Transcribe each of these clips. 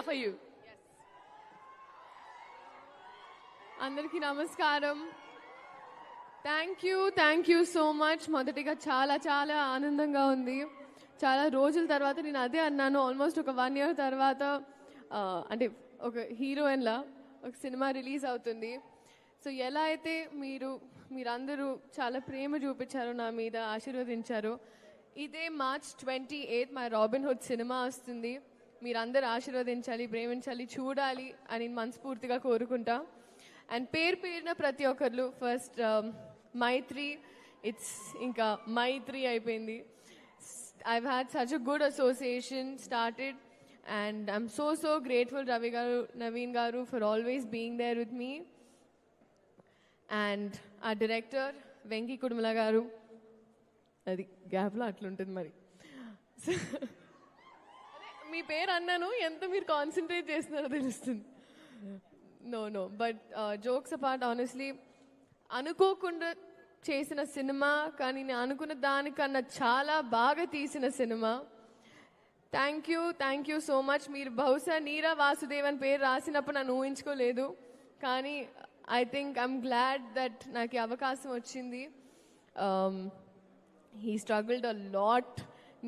for you. అందరికీ నమస్కారం. Thank you so much. మొదటిగా చాలా చాలా ఆనందంగా ఉంది. చాలా రోజుల తర్వాత నేను అదే అన్నాను, ఆల్మోస్ట్ ఒక 1 year తర్వాత అంటే ఒక హీరోయిన్లా ఒక సినిమా రిలీజ్ అవుతుంది. సో ఎలా అయితే మీరందరూ చాలా ప్రేమ చూపించారో నా మీద, ఆశీర్వదించారో, ఇదే March 28 మా రాబిన్ హుడ్ సినిమా వస్తుంది. మీరందరూ ఆశీర్వదించాలి, ప్రేమించాలి, చూడాలి అని మనస్ఫూర్తిగా కోరుకుంటా. అండ్ పేరున ప్రతి ఒక్కరు ఫస్ట్ మైత్రి, ఇట్స్ ఇంకా మైత్రి అయిపోయింది. I've had such a good association started and I'm so grateful Ravi garu, Naveen garu for always being there with me. And our director Venki Kudumala garu, adi gap lo atluntadi mari. మీ పేరు అన్నాను, ఎంత మీరు concentrate చేస్తున్నారో తెలుస్తుంది. No but jokes apart, honestly అనుకోకుండా చేసిన cinema, కానీ నేను అనుకున్న దానికన్నా చాలా బాగా తీసిన cinema. Thank you so much. మీరు బహుశా నీరా వాసుదేవ్ అని పేరు రాసినప్పుడు నన్ను ఊహించుకోలేదు, కానీ I think I'm glad that నాకు ఈ అవకాశం వచ్చింది. He struggled a lot.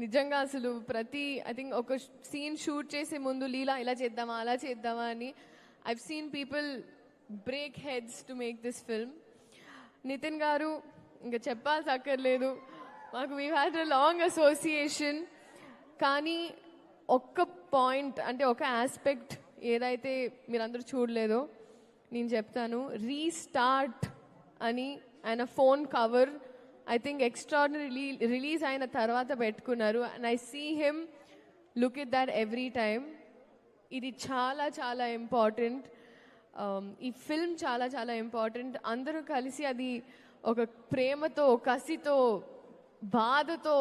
నిజంగా అసలు ఐ థింక్ ఒక సీన్ షూట్ చేసే ముందు లీలా ఇలా చేద్దామా అలా చేద్దామా అని I've seen people break heads to make this film. Nithin garu ఇంకా చెప్పాల్సి అక్కర్లేదు, మాకు we had a long association. కానీ ఒక్క పాయింట్, అంటే ఒక ఆస్పెక్ట్ ఏదైతే మీరందరూ చూడలేదో నేను చెప్తాను. రీస్టార్ట్ అని ఆయన phone cover I think extraordinary release అయిన తర్వాత పెట్టుకున్నారు. And I see him look it that every time. ఇది చాలా చాలా ఇంపార్టెంట్. ఈ ఫిల్మ్ చాలా చాలా ఇంపార్టెంట్. అందరూ కలిసి అది ఒక ప్రేమతో, కసితో, బాధతో,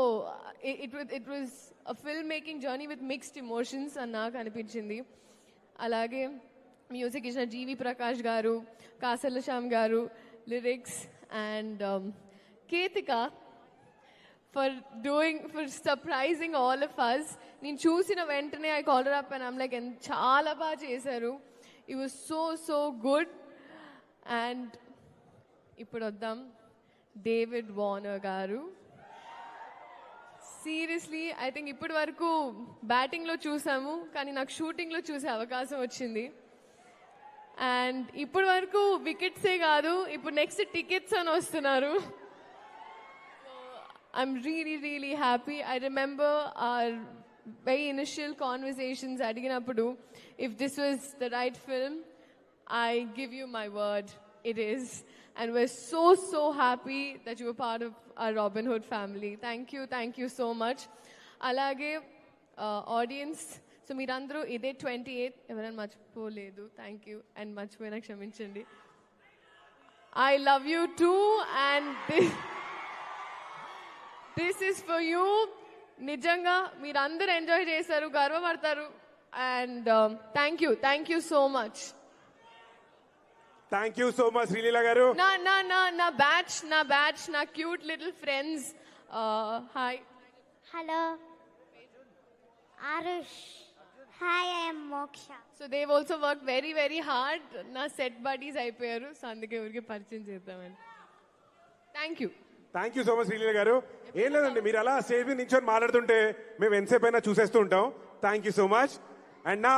it was a film making journey with mixed emotions అని నాకు అనిపించింది. అలాగే మ్యూజిక్ ఇచ్చిన జీవి ప్రకాష్ గారు, Kasarla Shyam garu, lyrics, and Ketika for surprising all of us. నేను చూసిన వెంటనే I call her up and I'm like, చాలా బాగా చేశారు. It was so good. And ఇప్పుడు వద్దాం David Warner garu. Seriously I think ఇప్పటి వరకు బ్యాటింగ్లో చూసాము, కానీ నాకు షూటింగ్లో చూసే అవకాశం వచ్చింది. అండ్ ఇప్పటి వరకు వికెట్సే కాదు, ఇప్పుడు నెక్స్ట్ టికెట్స్ అని వస్తున్నారు. I'm really happy. I remember our very initial conversations అడిగినప్పుడు, if this was the right film, I give you my word, it is. And we're so happy that you were part of our Robin Hood family. Thank you so much. అలాగే audience, so మీరందరూ ఇదే 28 ఎవరైనా మర్చిపోలేదు, thank you. And మర్చిపోయినా క్షమించండి. I love you too, and this is for you. నిజంగా మీరందరూ enjoy చేశారు, గర్వపడతారు. And thank you so much. Thank you so much Sreeleela గారు. నా బ్యాచ్ నా cute little friends. Hi. Hello Aarush. Hi, I am Moksha. So they also work very hard. నా set buddies అయిపోయారు, so అందుకే ఊరికి పరిచయం చేద్దామని. Thank you so much Sreeleela గారు. ఏం లేదండి, మీరు అలా స్టేజ్ మీద నించొని మాట్లాడుతుంటే మేము ఎంతసేపు అయినా చూసేస్తూ ఉంటాం. Thank you so much. And నా